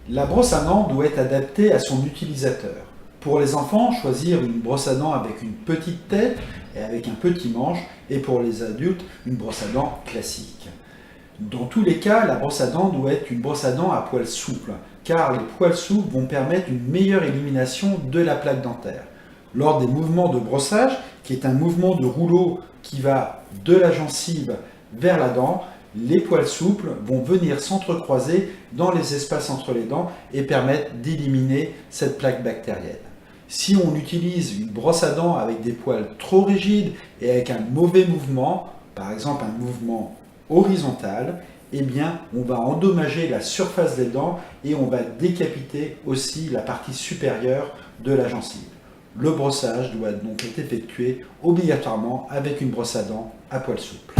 La brosse à dents doit être adaptée à son utilisateur. Pour les enfants, choisir une brosse à dents avec une petite tête et avec un petit manche, et pour les adultes, une brosse à dents classique. Dans tous les cas, la brosse à dents doit être une brosse à dents à poils souples, car les poils souples vont permettre une meilleure élimination de la plaque dentaire. Lors des mouvements de brossage, qui est un mouvement de rouleau qui va de la gencive vers la dent, les poils souples vont venir s'entrecroiser dans les espaces entre les dents et permettre d'éliminer cette plaque bactérienne. Si on utilise une brosse à dents avec des poils trop rigides et avec un mauvais mouvement, par exemple un mouvement horizontal, eh bien on va endommager la surface des dents et on va décapiter aussi la partie supérieure de la gencive. Le brossage doit donc être effectué obligatoirement avec une brosse à dents à poils souples.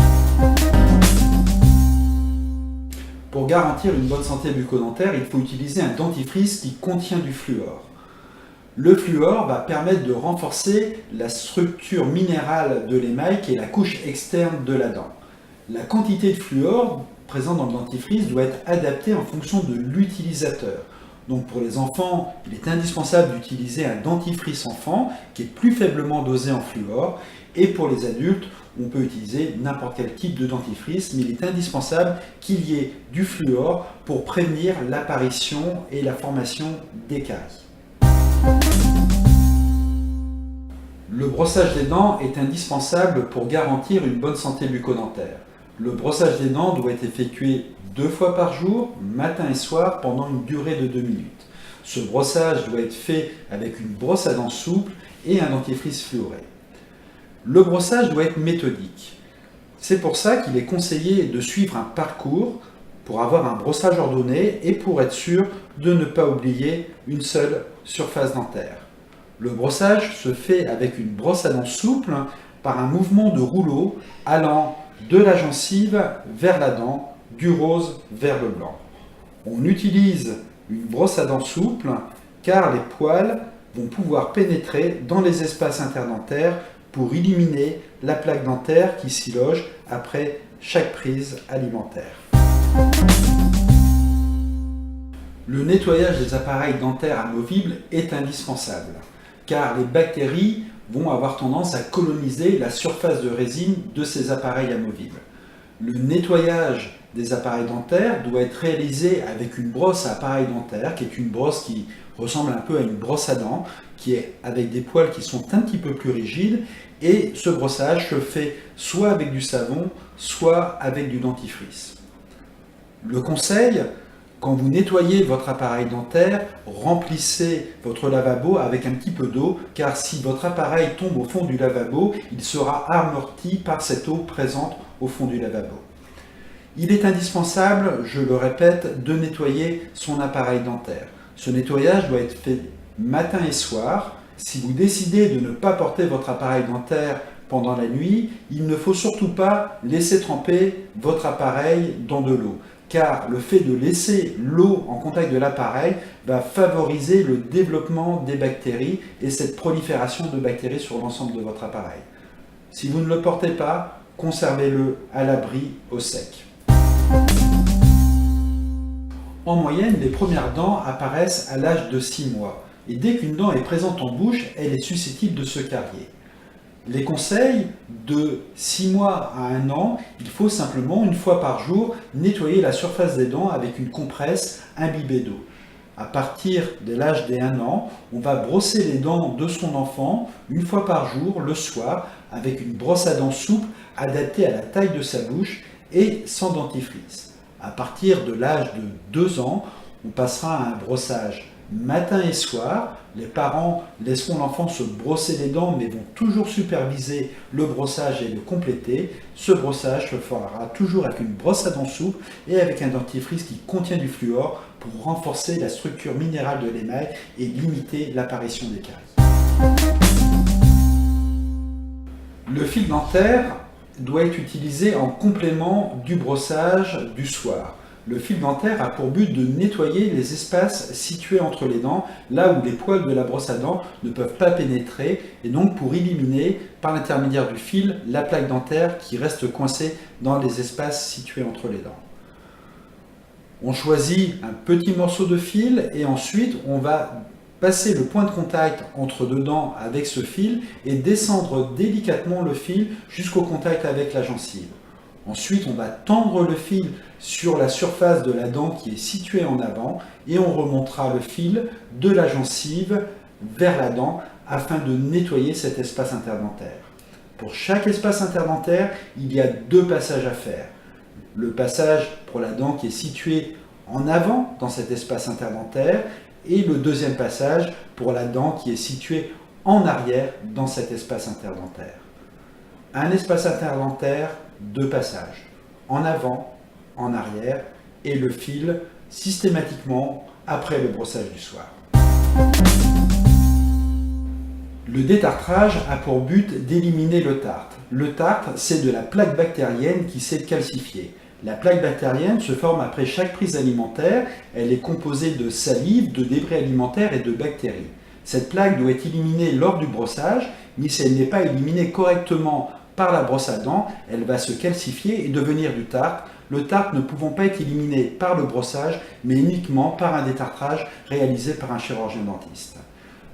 Pour garantir une bonne santé bucco-dentaire, il faut utiliser un dentifrice qui contient du fluor. Le fluor va permettre de renforcer la structure minérale de l'émail qui est la couche externe de la dent. La quantité de fluor présente dans le dentifrice doit être adaptée en fonction de l'utilisateur. Donc pour les enfants, il est indispensable d'utiliser un dentifrice enfant qui est plus faiblement dosé en fluor. Et pour les adultes, on peut utiliser n'importe quel type de dentifrice, mais il est indispensable qu'il y ait du fluor pour prévenir l'apparition et la formation des caries. Le brossage des dents est indispensable pour garantir une bonne santé bucco-dentaire. Le brossage des dents doit être effectué 2 fois par jour, matin et soir, pendant une durée de 2 minutes. Ce brossage doit être fait avec une brosse à dents souple et un dentifrice fluoré. Le brossage doit être méthodique. C'est pour ça qu'il est conseillé de suivre un parcours pour avoir un brossage ordonné et pour être sûr de ne pas oublier une seule surface dentaire. Le brossage se fait avec une brosse à dents souple par un mouvement de rouleau allant de la gencive vers la dent, du rose vers le blanc. On utilise une brosse à dents souple car les poils vont pouvoir pénétrer dans les espaces interdentaires pour éliminer la plaque dentaire qui s'y loge après chaque prise alimentaire. Le nettoyage des appareils dentaires amovibles est indispensable car les bactéries vont avoir tendance à coloniser la surface de résine de ces appareils amovibles. Le nettoyage des appareils dentaires doit être réalisé avec une brosse à appareil dentaire, qui est une brosse qui ressemble un peu à une brosse à dents, qui est avec des poils qui sont un petit peu plus rigides, et ce brossage se fait soit avec du savon, soit avec du dentifrice. Le conseil, quand vous nettoyez votre appareil dentaire, remplissez votre lavabo avec un petit peu d'eau, car si votre appareil tombe au fond du lavabo, il sera amorti par cette eau présente au fond du lavabo. Il est indispensable, je le répète, de nettoyer son appareil dentaire. Ce nettoyage doit être fait matin et soir. Si vous décidez de ne pas porter votre appareil dentaire pendant la nuit, il ne faut surtout pas laisser tremper votre appareil dans de l'eau, car le fait de laisser l'eau en contact de l'appareil va favoriser le développement des bactéries et cette prolifération de bactéries sur l'ensemble de votre appareil. Si vous ne le portez pas, conservez-le à l'abri au sec. En moyenne, les premières dents apparaissent à l'âge de 6 mois et dès qu'une dent est présente en bouche, elle est susceptible de se carier. Les conseils de 6 mois à 1 an, il faut simplement une fois par jour nettoyer la surface des dents avec une compresse imbibée d'eau. À partir de l'âge des 1 an, on va brosser les dents de son enfant une fois par jour, le soir, avec une brosse à dents souple adaptée à la taille de sa bouche et sans dentifrice. À partir de l'âge de 2 ans, on passera à un brossage matin et soir. Les parents laisseront l'enfant se brosser les dents mais vont toujours superviser le brossage et le compléter. Ce brossage se fera toujours avec une brosse à dents souple et avec un dentifrice qui contient du fluor pour renforcer la structure minérale de l'émail et limiter l'apparition des caries. Le fil dentaire doit être utilisé en complément du brossage du soir. Le fil dentaire a pour but de nettoyer les espaces situés entre les dents, là où les poils de la brosse à dents ne peuvent pas pénétrer, et donc pour éliminer, par l'intermédiaire du fil, la plaque dentaire qui reste coincée dans les espaces situés entre les dents. On choisit un petit morceau de fil et ensuite on va passer le point de contact entre deux dents avec ce fil et descendre délicatement le fil jusqu'au contact avec la gencive. Ensuite, on va tendre le fil sur la surface de la dent qui est située en avant et on remontera le fil de la gencive vers la dent afin de nettoyer cet espace interdentaire. Pour chaque espace interdentaire, il y a deux passages à faire. Le passage pour la dent qui est située en avant dans cet espace interdentaire et le deuxième passage pour la dent qui est située en arrière dans cet espace interdentaire. Un espace interdentaire, deux passages, en avant, en arrière et le fil systématiquement après le brossage du soir. Le détartrage a pour but d'éliminer le tartre. Le tartre, c'est de la plaque bactérienne qui s'est calcifiée. La plaque bactérienne se forme après chaque prise alimentaire. Elle est composée de salive, de débris alimentaires et de bactéries. Cette plaque doit être éliminée lors du brossage, mais si elle n'est pas éliminée correctement par la brosse à dents, elle va se calcifier et devenir du tartre. Le tartre ne pouvant pas être éliminé par le brossage, mais uniquement par un détartrage réalisé par un chirurgien dentiste.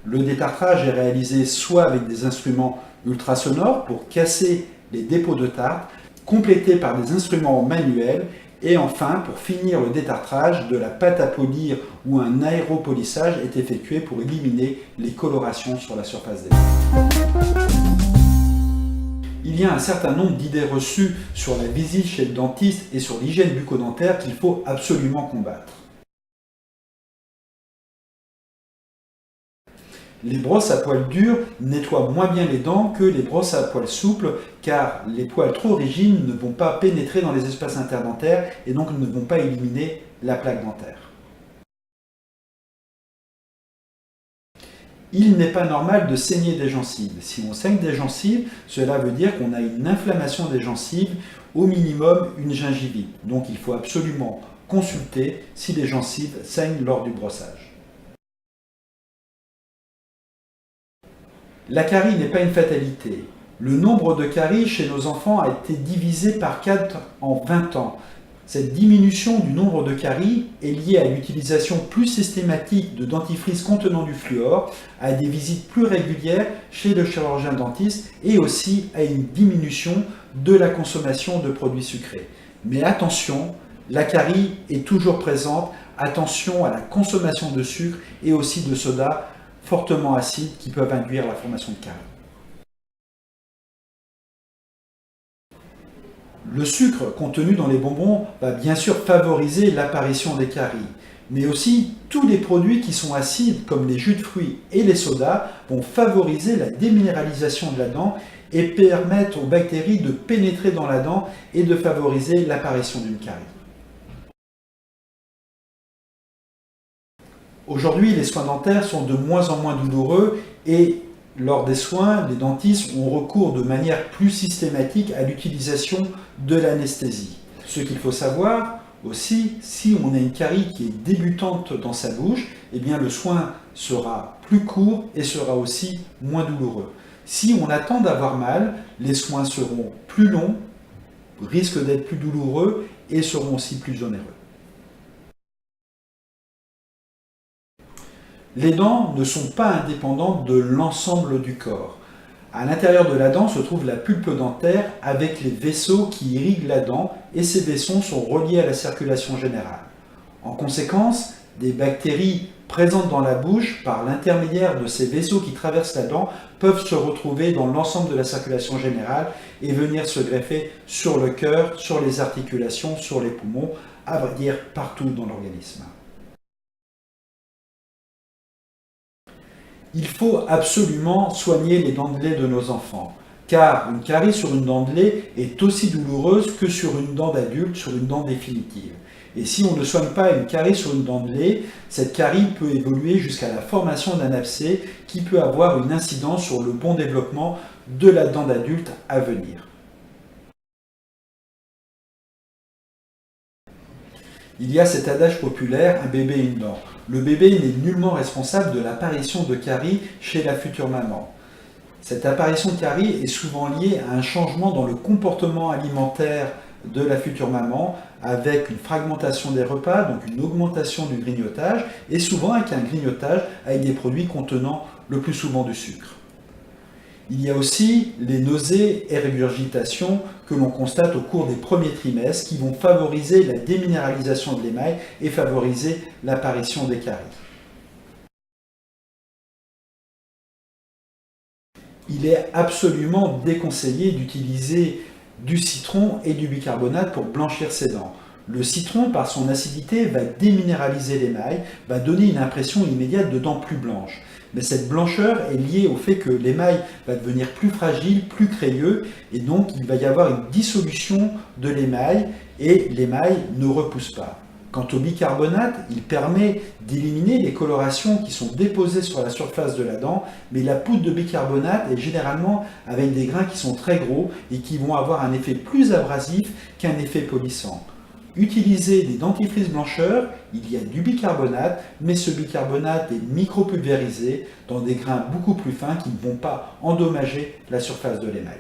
Le détartrage est réalisé soit avec des instruments ultrasonores pour casser les dépôts de tartre, complété par des instruments manuels, et enfin, pour finir le détartrage, de la pâte à polir ou un aéropolissage est effectué pour éliminer les colorations sur la surface des dents. Il y a un certain nombre d'idées reçues sur la visite chez le dentiste et sur l'hygiène bucco-dentaire qu'il faut absolument combattre. Les brosses à poils durs nettoient moins bien les dents que les brosses à poils souples car les poils trop rigides ne vont pas pénétrer dans les espaces interdentaires et donc ne vont pas éliminer la plaque dentaire. Il n'est pas normal de saigner des gencives. Si on saigne des gencives, cela veut dire qu'on a une inflammation des gencives, au minimum une gingivite. Donc il faut absolument consulter si les gencives saignent lors du brossage. La carie n'est pas une fatalité. Le nombre de caries chez nos enfants a été divisé par 4 en 20 ans. Cette diminution du nombre de caries est liée à l'utilisation plus systématique de dentifrice contenant du fluor, à des visites plus régulières chez le chirurgien dentiste et aussi à une diminution de la consommation de produits sucrés. Mais attention, la carie est toujours présente, attention à la consommation de sucre et aussi de soda fortement acides qui peuvent induire la formation de caries. Le sucre contenu dans les bonbons va bien sûr favoriser l'apparition des caries, mais aussi tous les produits qui sont acides comme les jus de fruits et les sodas vont favoriser la déminéralisation de la dent et permettre aux bactéries de pénétrer dans la dent et de favoriser l'apparition d'une carie. Aujourd'hui, les soins dentaires sont de moins en moins douloureux et lors des soins, les dentistes ont recours de manière plus systématique à l'utilisation de l'anesthésie. Ce qu'il faut savoir aussi, si on a une carie qui est débutante dans sa bouche, eh bien le soin sera plus court et sera aussi moins douloureux. Si on attend d'avoir mal, les soins seront plus longs, risquent d'être plus douloureux et seront aussi plus onéreux. Les dents ne sont pas indépendantes de l'ensemble du corps. À l'intérieur de la dent se trouve la pulpe dentaire avec les vaisseaux qui irriguent la dent et ces vaisseaux sont reliés à la circulation générale. En conséquence, des bactéries présentes dans la bouche par l'intermédiaire de ces vaisseaux qui traversent la dent peuvent se retrouver dans l'ensemble de la circulation générale et venir se greffer sur le cœur, sur les articulations, sur les poumons, à vrai dire partout dans l'organisme. Il faut absolument soigner les dents de lait de nos enfants, car une carie sur une dent de lait est aussi douloureuse que sur une dent d'adulte, sur une dent définitive. Et si on ne soigne pas une carie sur une dent de lait, cette carie peut évoluer jusqu'à la formation d'un abcès qui peut avoir une incidence sur le bon développement de la dent d'adulte à venir. Il y a cet adage populaire, un bébé une dent. Le bébé n'est nullement responsable de l'apparition de caries chez la future maman. Cette apparition de caries est souvent liée à un changement dans le comportement alimentaire de la future maman avec une fragmentation des repas, donc une augmentation du grignotage, et souvent avec un grignotage avec des produits contenant le plus souvent du sucre. Il y a aussi les nausées et régurgitations que l'on constate au cours des premiers trimestres qui vont favoriser la déminéralisation de l'émail et favoriser l'apparition des caries. Il est absolument déconseillé d'utiliser du citron et du bicarbonate pour blanchir ses dents. Le citron, par son acidité, va déminéraliser l'émail, va donner une impression immédiate de dents plus blanches. Mais cette blancheur est liée au fait que l'émail va devenir plus fragile, plus crayeux, et donc il va y avoir une dissolution de l'émail, et l'émail ne repousse pas. Quant au bicarbonate, il permet d'éliminer les colorations qui sont déposées sur la surface de la dent, mais la poudre de bicarbonate est généralement avec des grains qui sont très gros et qui vont avoir un effet plus abrasif qu'un effet polissant. Utilisez des dentifrices blancheurs, il y a du bicarbonate, mais ce bicarbonate est micropulvérisé dans des grains beaucoup plus fins qui ne vont pas endommager la surface de l'émail.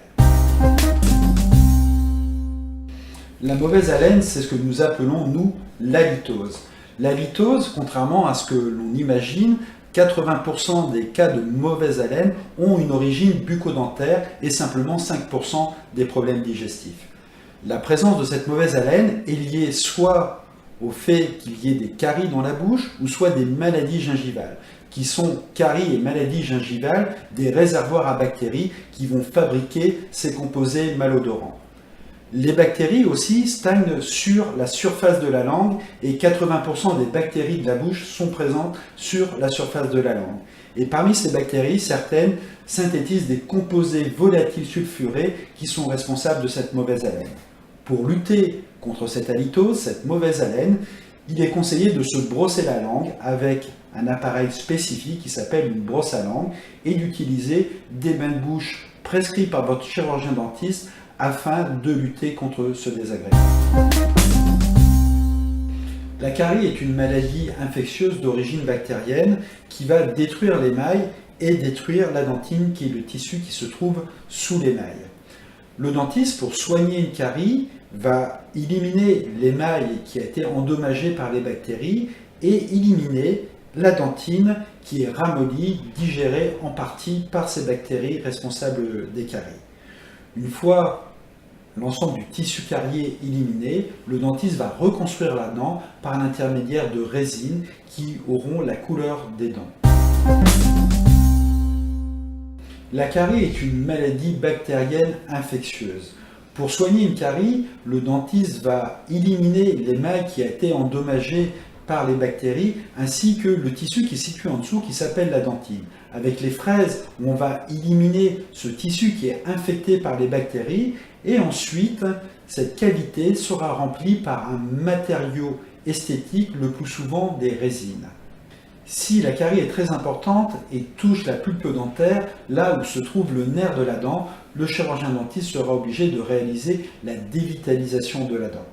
La mauvaise haleine, c'est ce que nous appelons, nous, l'halitose. L'halitose, contrairement à ce que l'on imagine, 80% des cas de mauvaise haleine ont une origine bucco-dentaire et simplement 5% des problèmes digestifs. La présence de cette mauvaise haleine est liée soit au fait qu'il y ait des caries dans la bouche ou soit des maladies gingivales, qui sont caries et maladies gingivales des réservoirs à bactéries qui vont fabriquer ces composés malodorants. Les bactéries aussi stagnent sur la surface de la langue et 80% des bactéries de la bouche sont présentes sur la surface de la langue. Et parmi ces bactéries, certaines synthétisent des composés volatiles sulfurés qui sont responsables de cette mauvaise haleine. Pour lutter contre cette halitose, cette mauvaise haleine, il est conseillé de se brosser la langue avec un appareil spécifique qui s'appelle une brosse à langue et d'utiliser des bains de bouche prescrits par votre chirurgien dentiste afin de lutter contre ce désagrément. La carie est une maladie infectieuse d'origine bactérienne qui va détruire l'émail et détruire la dentine qui est le tissu qui se trouve sous l'émail. Le dentiste, pour soigner une carie, va éliminer l'émail qui a été endommagé par les bactéries et éliminer la dentine qui est ramollie, digérée en partie par ces bactéries responsables des caries. Une fois l'ensemble du tissu carié éliminé, le dentiste va reconstruire la dent par l'intermédiaire de résines qui auront la couleur des dents. La carie est une maladie bactérienne infectieuse. Pour soigner une carie, le dentiste va éliminer l'émail qui a été endommagé par les bactéries, ainsi que le tissu qui est situé en dessous qui s'appelle la dentine. Avec les fraises, on va éliminer ce tissu qui est infecté par les bactéries et ensuite, cette cavité sera remplie par un matériau esthétique, le plus souvent des résines. Si la carie est très importante et touche la pulpe dentaire, là où se trouve le nerf de la dent, le chirurgien dentiste sera obligé de réaliser la dévitalisation de la dent.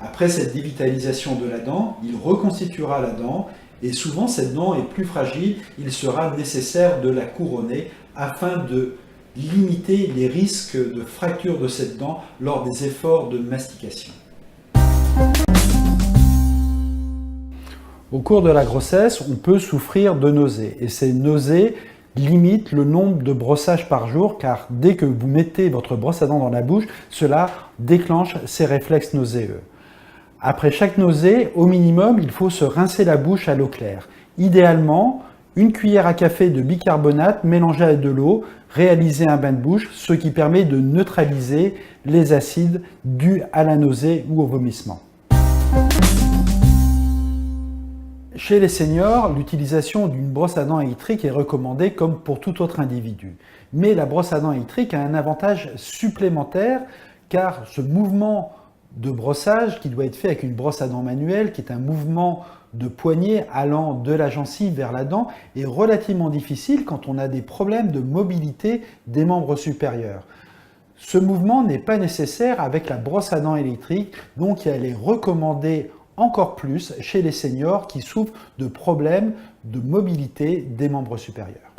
Après cette dévitalisation de la dent, il reconstituera la dent et souvent cette dent est plus fragile, il sera nécessaire de la couronner afin de limiter les risques de fracture de cette dent lors des efforts de mastication. Au cours de la grossesse, on peut souffrir de nausées et ces nausées limitent le nombre de brossages par jour car dès que vous mettez votre brosse à dents dans la bouche, cela déclenche ces réflexes nauséeux. Après chaque nausée, au minimum, il faut se rincer la bouche à l'eau claire. Idéalement, une cuillère à café de bicarbonate mélangée avec de l'eau, réaliser un bain de bouche, ce qui permet de neutraliser les acides dus à la nausée ou au vomissement. Chez les seniors, l'utilisation d'une brosse à dents électrique est recommandée comme pour tout autre individu. Mais la brosse à dents électrique a un avantage supplémentaire car ce mouvement de brossage qui doit être fait avec une brosse à dents manuelle, qui est un mouvement de poignet allant de la gencive vers la dent, est relativement difficile quand on a des problèmes de mobilité des membres supérieurs. Ce mouvement n'est pas nécessaire avec la brosse à dents électrique, donc elle est recommandée encore plus chez les seniors qui souffrent de problèmes de mobilité des membres supérieurs.